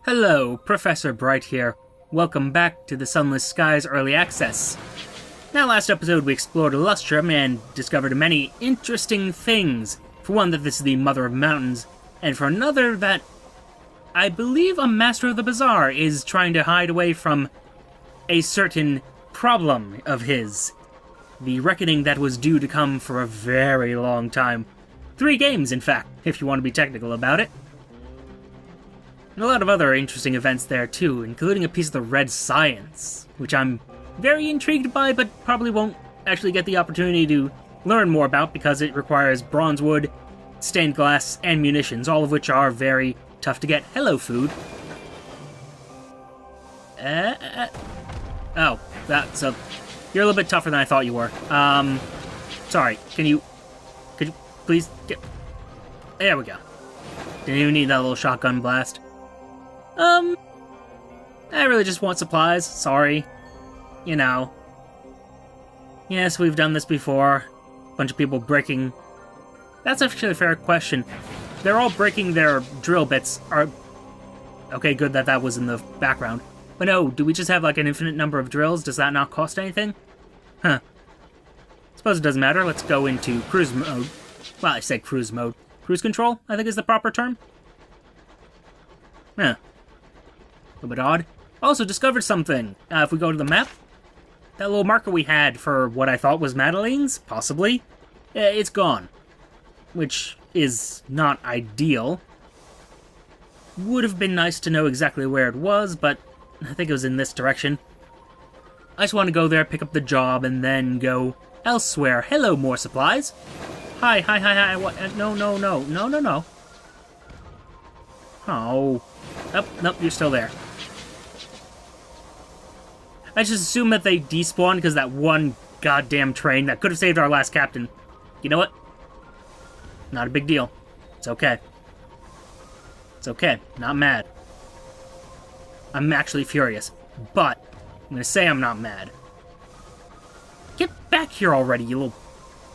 Hello, Professor Bright here. Welcome back to the Sunless Skies Early Access. Now, last episode we explored Illustrum and discovered many interesting things. For one, that this is the Mother of Mountains, and for another, that I believe a Master of the Bazaar is trying to hide away from a certain problem of his. The reckoning that was due to come for a very long time. 3 games, in fact, if you want to be technical about it. And a lot of other interesting events there, too, including a piece of the red science, which I'm very intrigued by, but probably won't actually get the opportunity to learn more about because it requires bronze wood, stained glass, and munitions, all of which are very tough to get. Hello, food. Oh, that's a... You're a little bit tougher than I thought you were. Sorry, could you please get... There we go. Didn't even need that little shotgun blast. I really just want supplies, sorry. You know. Yes, we've done this before. Bunch of people breaking... That's actually a fair question. They're all breaking their drill bits. Okay, good that was in the background. But no, do we just have like an infinite number of drills? Does that not cost anything? Huh. Suppose it doesn't matter. Let's go into cruise mode. Well, I said cruise mode. Cruise control, I think is the proper term. Huh. A little bit odd. Also discovered something. If we go to the map, that little marker we had for what I thought was Madeline's, possibly, it's gone. Which is not ideal. Would have been nice to know exactly where it was, but I think it was in this direction. I just want to go there, pick up the job, and then go elsewhere. Hello, more supplies. Hi. What? No. Oh. Oh, nope, you're still there. I just assume that they despawned because that one goddamn train that could have saved our last captain. You know what? Not a big deal. It's okay. It's okay. Not mad. I'm actually furious. But I'm gonna say I'm not mad. Get back here already, you little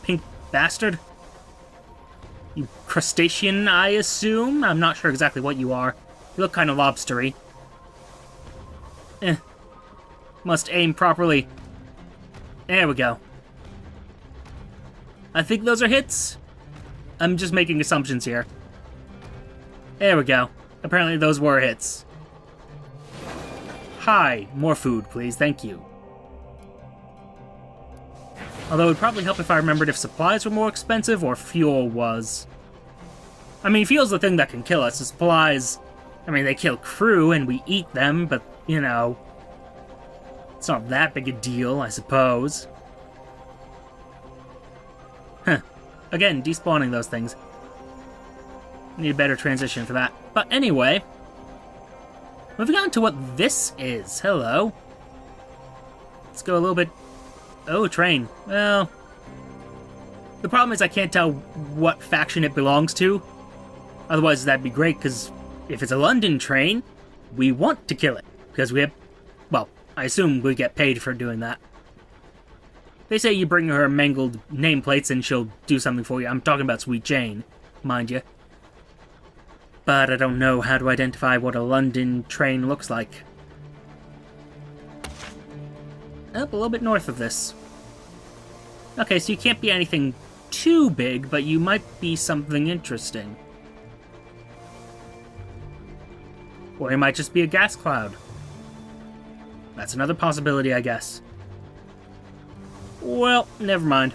pink bastard. You crustacean, I assume? I'm not sure exactly what you are. You look kind of lobstery. Must aim properly. There we go. I think those are hits. I'm just making assumptions here. There we go. Apparently those were hits. Hi. More food, please. Thank you. Although it would probably help if I remembered if supplies were more expensive or fuel was. I mean, fuel's the thing that can kill us. The supplies, I mean, they kill crew and we eat them, but, you know, it's not that big a deal, I suppose. Huh. Again, despawning those things. Need a better transition for that. But anyway, moving on to what this is. Hello. Let's go a little bit... Oh, train. Well, the problem is I can't tell what faction it belongs to. Otherwise, that'd be great, because if it's a London train, we want to kill it. Because we have... Well, I assume we get paid for doing that. They say you bring her mangled nameplates and she'll do something for you. I'm talking about Sweet Jane, mind you. But I don't know how to identify what a London train looks like. Up a little bit north of this. Okay, so you can't be anything too big, but you might be something interesting. Or you might just be a gas cloud. That's another possibility, I guess. Well, never mind.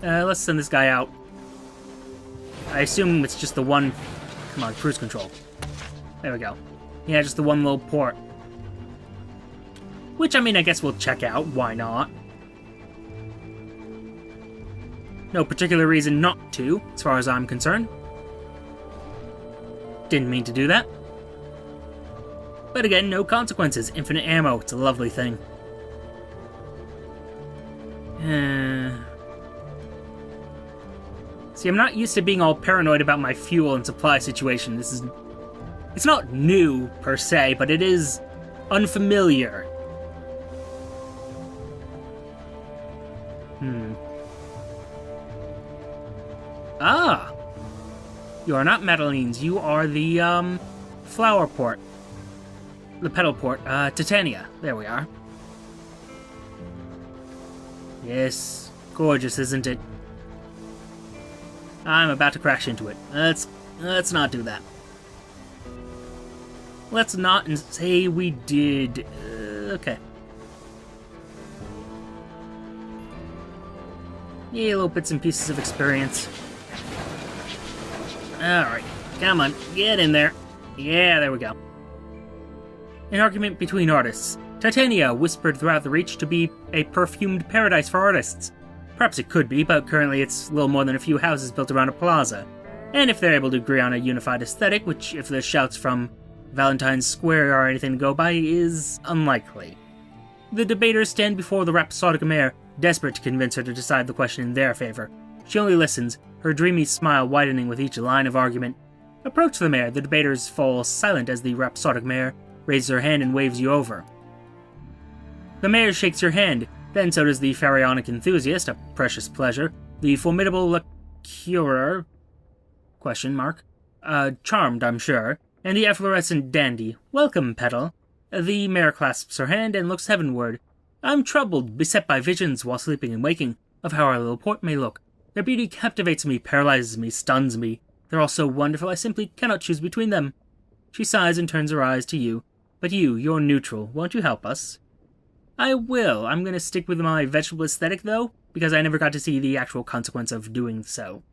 Let's send this guy out. I assume it's just the one... Come on, cruise control. There we go. Yeah, just the one little port. Which, I mean, I guess we'll check out. Why not? No particular reason not to, as far as I'm concerned. Didn't mean to do that. But again, no consequences. Infinite ammo. It's a lovely thing. See, I'm not used to being all paranoid about my fuel and supply situation. This is... It's not new, per se, but it is unfamiliar. Ah! You are not Madeline's, you are the, flower port. The petal port, Titania. There we are. Yes, gorgeous, isn't it? I'm about to crash into it. Let's not do that. Let's not and say we did. Okay. Yeah, little bits and pieces of experience. Alright, come on, get in there. Yeah, there we go. An argument between artists. Titania whispered throughout the Reach to be a perfumed paradise for artists. Perhaps it could be, but currently it's little more than a few houses built around a plaza. And if they're able to agree on a unified aesthetic, which, if the shouts from Valentine's Square are anything to go by, is unlikely. The debaters stand before the rhapsodic mare, desperate to convince her to decide the question in their favor. She only listens, her dreamy smile widening with each line of argument. Approach the mare, the debaters fall silent as the rhapsodic mare raises her hand and waves you over. The mare shakes your hand, then so does the pharaonic enthusiast, a precious pleasure, the formidable Locomotives, charmed, I'm sure, and the efflorescent dandy. Welcome, Petal. The mare clasps her hand and looks heavenward. I'm troubled, beset by visions while sleeping and waking, of how our little port may look. Their beauty captivates me, paralyzes me, stuns me. They're all so wonderful I simply cannot choose between them. She sighs and turns her eyes to you. But you're neutral. Won't you help us? I will. I'm going to stick with my vegetable aesthetic, though, because I never got to see the actual consequence of doing so.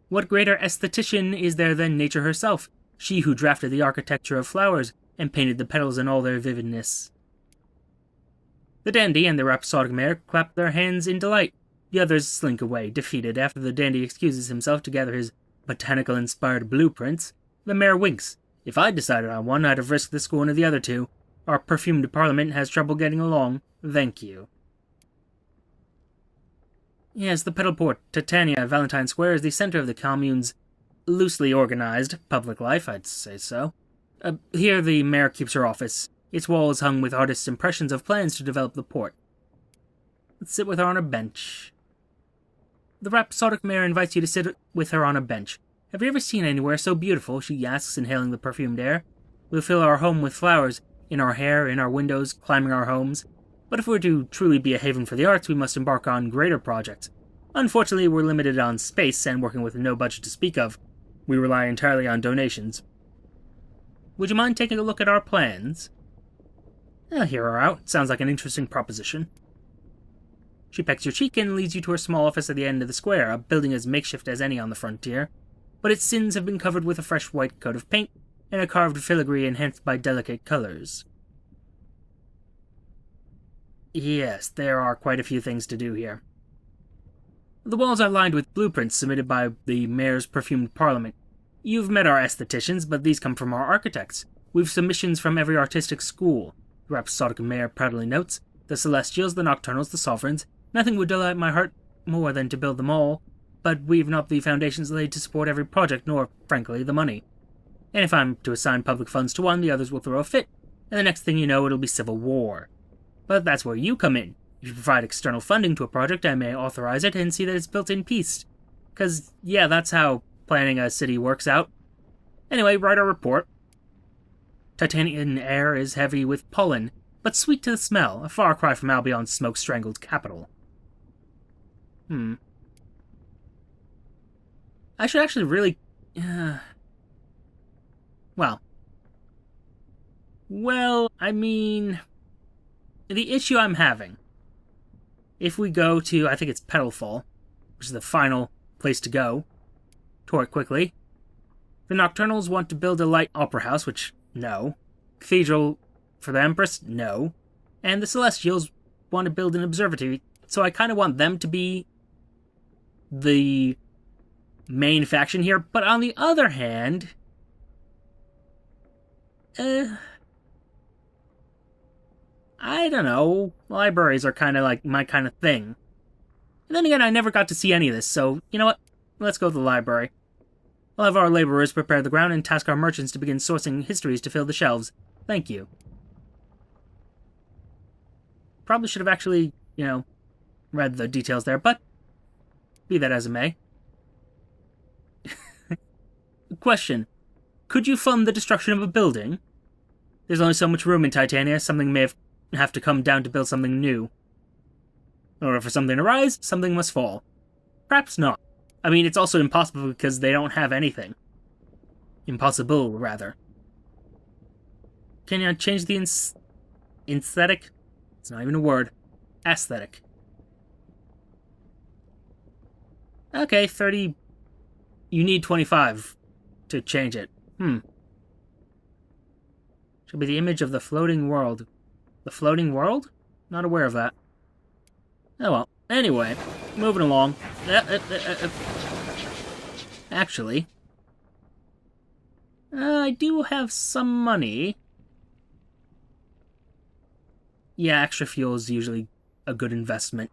What greater aesthetician is there than nature herself, she who drafted the architecture of flowers and painted the petals in all their vividness? The dandy and the rhapsodic mare clap their hands in delight. The others slink away, defeated. After the dandy excuses himself to gather his botanical-inspired blueprints, the mare winks. If I'd decided on one, I'd have risked this one of the other two. Our perfumed parliament has trouble getting along. Thank you. Yes, the petal port, Titania, Valentine Square, is the center of the commune's loosely organized public life, I'd say so. Here the mayor keeps her office. Its walls hung with artists' impressions of plans to develop the port. Let's sit with her on a bench. The rhapsodic mare invites you to sit with her on a bench. Have you ever seen anywhere so beautiful? She asks, inhaling the perfumed air. We'll fill our home with flowers, in our hair, in our windows, climbing our homes. But if we're to truly be a haven for the arts, we must embark on greater projects. Unfortunately, we're limited on space and working with no budget to speak of. We rely entirely on donations. Would you mind taking a look at our plans? I'll hear her out. Sounds like an interesting proposition. She pecks your cheek and leads you to her small office at the end of the square, a building as makeshift as any on the frontier. But its sins have been covered with a fresh white coat of paint and a carved filigree enhanced by delicate colors. Yes, there are quite a few things to do here. The walls are lined with blueprints submitted by the mayor's perfumed parliament. You've met our aestheticians, but these come from our architects. We've submissions from every artistic school. The rhapsodic mayor proudly notes. The celestials, the nocturnals, the sovereigns. Nothing would delight my heart more than to build them all. But we've not the foundations laid to support every project, nor, frankly, the money. And if I'm to assign public funds to one, the others will throw a fit, and the next thing you know, it'll be civil war. But that's where you come in. If you provide external funding to a project, I may authorize it and see that it's built in peace. 'Cause, yeah, that's how planning a city works out. Anyway, write our report. Titanian air is heavy with pollen, but sweet to the smell, a far cry from Albion's smoke-strangled capital. I should actually really... Well, I mean... The issue I'm having... If we go to, I think it's Petalfall, which is the final place to go, tour it quickly. The Nocturnals want to build a light opera house, which, no. Cathedral for the Empress, no. And the Celestials want to build an observatory, so I kind of want them to be the main faction here. But on the other hand, I don't know. Libraries are kind of like my kind of thing. And then again, I never got to see any of this, so you know what? Let's go to the library. We'll have our laborers prepare the ground and task our merchants to begin sourcing histories to fill the shelves. Thank you. Probably should have actually, read the details there, but be that as it may. Question. Could you fund the destruction of a building? There's only so much room in Titania. Something may have to come down to build something new. In order for something to rise, something must fall. Perhaps not. I mean, it's also impossible because they don't have anything. Impossible, rather. Can you change the aesthetic? It's not even a word. Aesthetic. Okay, 30... You need 25 to change it. Should be the image of the floating world. The floating world? Not aware of that. Oh well. Anyway, moving along. Actually, I do have some money. Yeah, extra fuel is usually a good investment.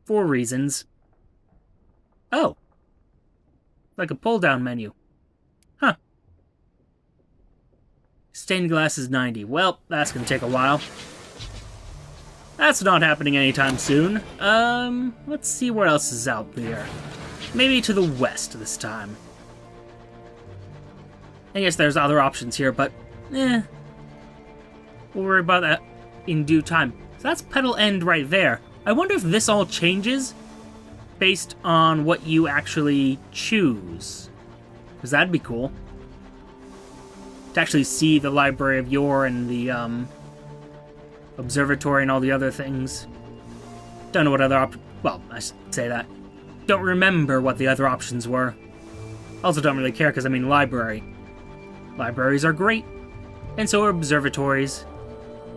For reasons. Oh! Like a pull-down menu. Huh. Stained glass is 90. Well, that's gonna take a while. That's not happening anytime soon. Let's see what else is out there. Maybe to the west this time. I guess there's other options here, but we'll worry about that in due time. So that's petal end right there. I wonder if this all changes based on what you actually choose. Because that'd be cool. To actually see the Library of Yore and the observatory and all the other things. Don't know what other well, I should say that. Don't remember what the other options were. Also don't really care because, I mean, library. Libraries are great. And so are observatories.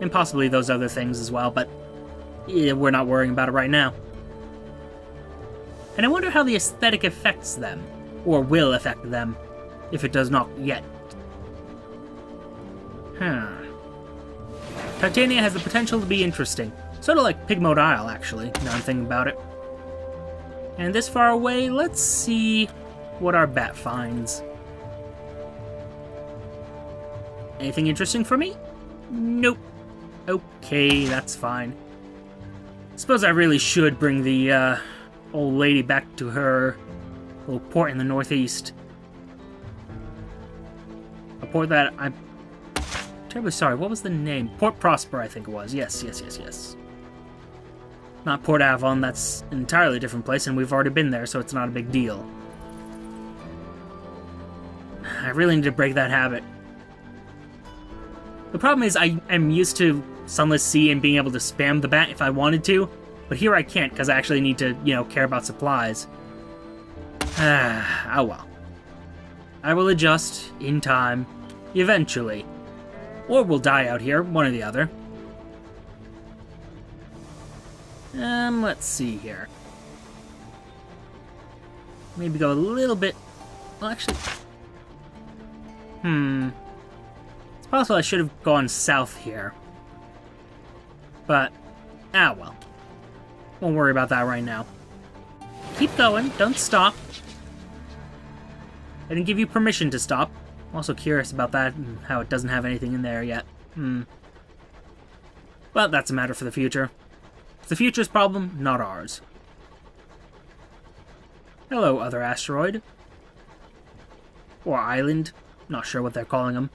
And possibly those other things as well, but yeah, we're not worrying about it right now. And I wonder how the aesthetic affects them. Or will affect them. If it does not yet. Titania has the potential to be interesting. Sort of like Pigmode Isle, actually, now I'm thinking about it. And this far away, let's see what our bat finds. Anything interesting for me? Nope. Okay, that's fine. Suppose I really should bring the old lady back to her little port in the northeast. A port that I'm terribly sorry. What was the name? Port Prosper, I think it was. Yes. Not Port Avon. That's an entirely different place, and we've already been there, so it's not a big deal. I really need to break that habit. The problem is I'm used to Sunless Sea and being able to spam the bat if I wanted to, but here I can't because I actually need to, care about supplies. Oh well. I will adjust in time, eventually. Or we'll die out here, one or the other. Let's see here. Maybe go a little bit... Well, actually... It's possible I should have gone south here. But, well. Won't worry about that right now. Keep going, don't stop. I didn't give you permission to stop. I'm also curious about that and how it doesn't have anything in there yet. Well, that's a matter for the future. It's the future's problem, not ours. Hello, other asteroid. Or island. Not sure what they're calling them.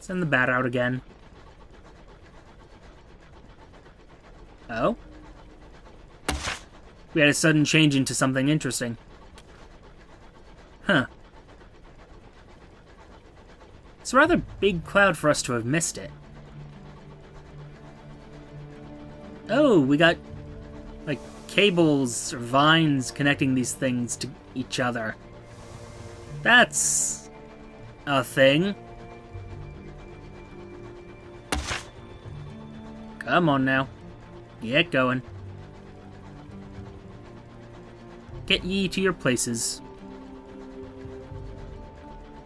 Send the bat out again. Oh? We had a sudden change into something interesting. Huh. It's a rather big cloud for us to have missed it. Oh, we got, like, cables or vines connecting these things to each other. That's a thing. Come on now. Get going. Get ye to your places.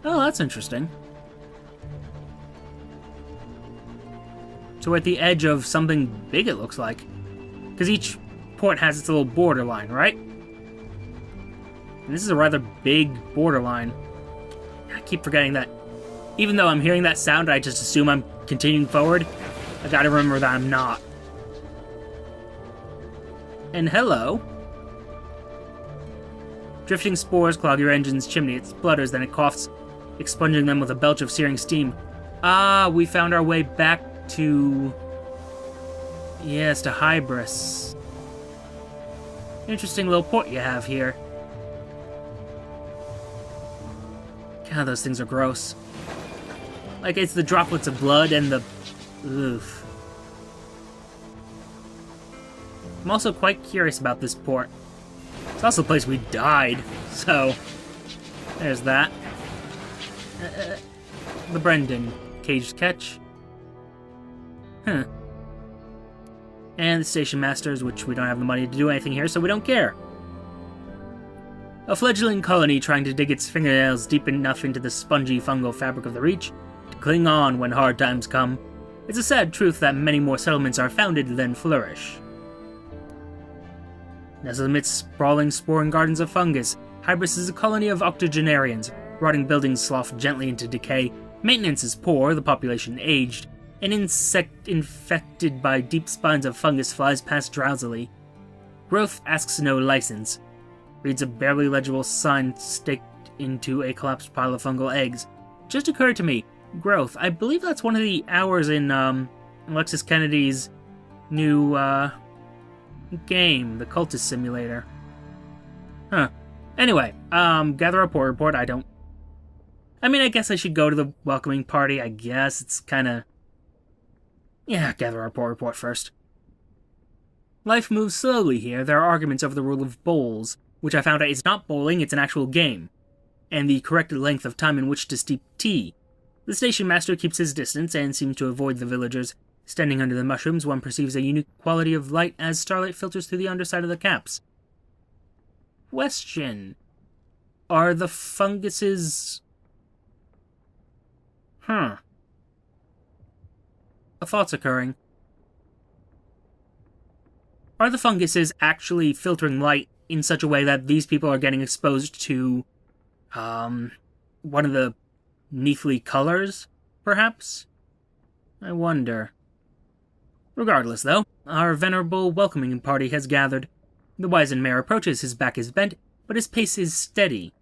Oh, that's interesting. So we're at the edge of something big, it looks like. Because each port has its little borderline, right? And this is a rather big borderline. I keep forgetting that. Even though I'm hearing that sound, I just assume I'm continuing forward. I gotta remember that I'm not. And hello. Drifting spores clog your engine's chimney. It splutters, then it coughs, expunging them with a belch of searing steam. Ah, we found our way back to... Yes, to Hybris. Interesting little port you have here. God, those things are gross. Like, it's the droplets of blood and the... Oof. I'm also quite curious about this port. It's also a place we died, so... There's that. The Brendan. Caged catch. Huh. And the station masters, which we don't have the money to do anything here, so we don't care. A fledgling colony trying to dig its fingernails deep enough into the spongy fungal fabric of the Reach to cling on when hard times come. It's a sad truth that many more settlements are founded than flourish. Nestled amidst sprawling sporing gardens of fungus, Hybris is a colony of octogenarians. Rotting buildings slough gently into decay, maintenance is poor, the population aged, an insect infected by deep spines of fungus flies past drowsily. Growth asks no license. Reads a barely legible sign staked into a collapsed pile of fungal eggs. Just occurred to me, growth, I believe that's one of the hours in Alexis Kennedy's new game, the Cultist Simulator. Huh. Anyway, gather a port report. I guess I should go to the welcoming party, I guess. It's kinda... Yeah, gather a port report first. Life moves slowly here. There are arguments over the rule of bowls, which I found out is not bowling, it's an actual game, and the correct length of time in which to steep tea. The station master keeps his distance and seems to avoid the villagers. Standing under the mushrooms, one perceives a unique quality of light as starlight filters through the underside of the caps. Question. Are the funguses... A thought's occurring. Are the funguses actually filtering light in such a way that these people are getting exposed to, one of the Neathly colors, perhaps? I wonder. Regardless, though, our venerable welcoming party has gathered. The wizened mayor approaches, his back is bent, but his pace is steady.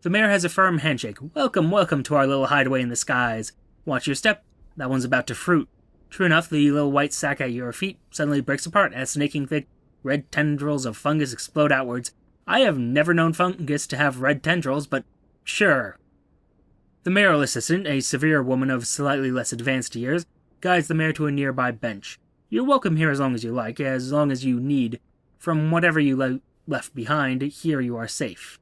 The mayor has a firm handshake. Welcome, welcome to our little hideaway in the skies. Watch your step. That one's about to fruit. True enough, the little white sack at your feet suddenly breaks apart as snaking thick, red tendrils of fungus explode outwards. I have never known fungus to have red tendrils, but sure. The mayoral assistant, a severe woman of slightly less advanced years, guides the mayor to a nearby bench. You're welcome here as long as you like, as long as you need. From whatever you left behind, here you are safe.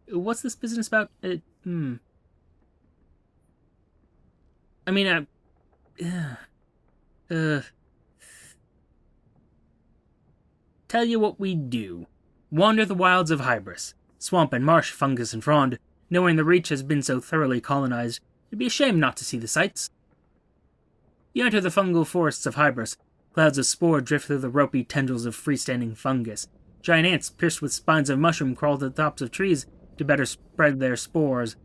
What's this business about? Tell you what we do. Wander the wilds of Hybris. Swamp and marsh, fungus and frond. Knowing the Reach has been so thoroughly colonized, it'd be a shame not to see the sights. You enter the fungal forests of Hybris. Clouds of spore drift through the ropey tendrils of freestanding fungus. Giant ants pierced with spines of mushroom crawl to the tops of trees to better spread their spores.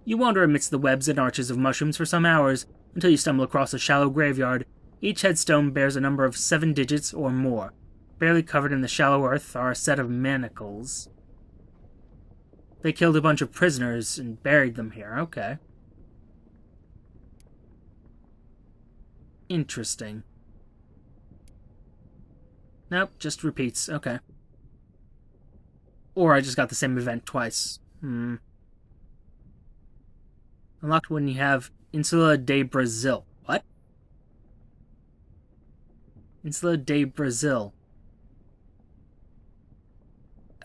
You wander amidst the webs and arches of mushrooms for some hours, until you stumble across a shallow graveyard. Each headstone bears a number of 7 digits or more. Barely covered in the shallow earth are a set of manacles. They killed a bunch of prisoners and buried them here. Okay. Interesting. Nope, just repeats. Okay. Or I just got the same event twice. Unlocked when you have Insula de Brazil. What? Insula de Brazil.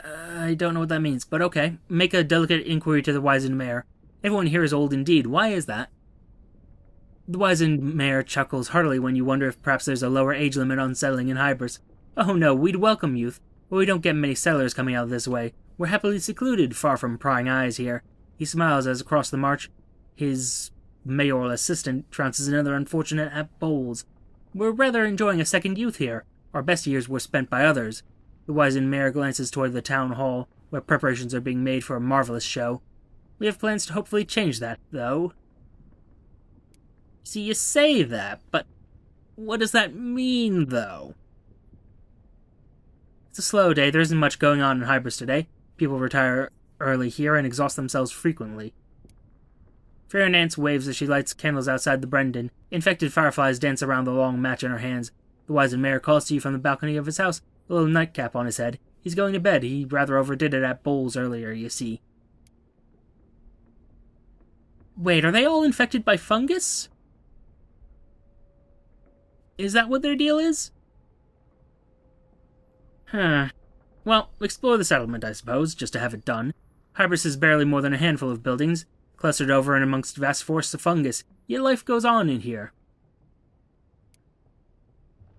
I don't know what that means, but okay. Make a delicate inquiry to the wizened mayor. Everyone here is old indeed. Why is that? The wizened mayor chuckles heartily when you wonder if perhaps there's a lower age limit on settling in Hybris. Oh no, we'd welcome youth, but we don't get many settlers coming out this way. We're happily secluded, far from prying eyes here. He smiles as across the march, his mayoral assistant trounces another unfortunate at bowls. We're rather enjoying a second youth here. Our best years were spent by others. The wizened mayor glances toward the town hall, where preparations are being made for a marvelous show. We have plans to hopefully change that, though. See, you say that, but what does that mean, though? It's a slow day. There isn't much going on in Hybris today. People retire early here and exhaust themselves frequently. Fair Nance waves as she lights candles outside the Brendan. Infected fireflies dance around the long match in her hands. The wizened mayor calls to you from the balcony of his house, a little nightcap on his head. He's going to bed. He rather overdid it at bowls earlier, you see. Wait, are they all infected by fungus? Is that what their deal is? Well, explore the settlement, I suppose, just to have it done. Hybris is barely more than a handful of buildings, clustered over and amongst vast forests of fungus, yet life goes on in here.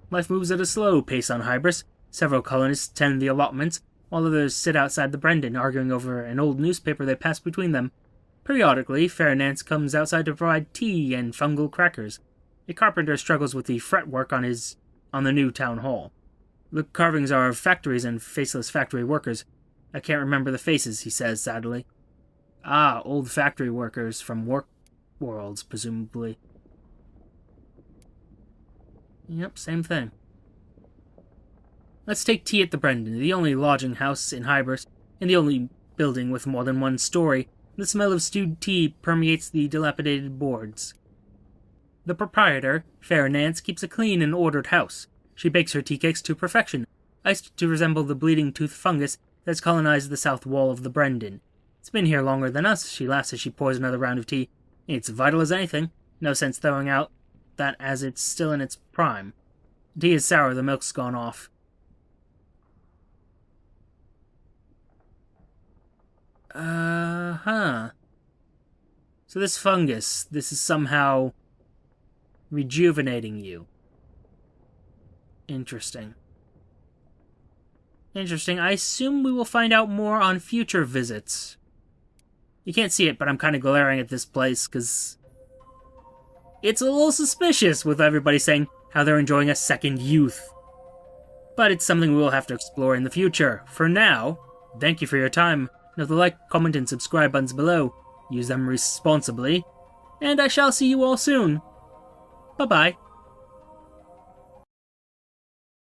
Life moves at a slow pace on Hybris. Several colonists tend the allotments, while others sit outside the Brendan, arguing over an old newspaper they pass between them. Periodically, Fair Nance comes outside to provide tea and fungal crackers. A carpenter struggles with the fretwork on the new town hall. The carvings are of factories and faceless factory workers. I can't remember the faces, he says sadly. Ah, old factory workers from work worlds, presumably. Yep, same thing. Let's take tea at the Brendan, the only lodging house in Hybris, and the only building with more than one story. The smell of stewed tea permeates the dilapidated boards. The proprietor, Fair Nance, keeps a clean and ordered house. She bakes her tea cakes to perfection, iced to resemble the bleeding tooth fungus that's colonized the south wall of the Brendan. It's been here longer than us, she laughs as she pours another round of tea. It's vital as anything. No sense throwing out that as it's still in its prime. The tea is sour, the milk's gone off. So this fungus, this is somehow rejuvenating you. Interesting. I assume we will find out more on future visits. You can't see it, but I'm kind of glaring at this place, because it's a little suspicious with everybody saying how they're enjoying a second youth. But it's something we will have to explore in the future. For now, thank you for your time. Note the like, comment, and subscribe buttons below. Use them responsibly. And I shall see you all soon. Bye-bye.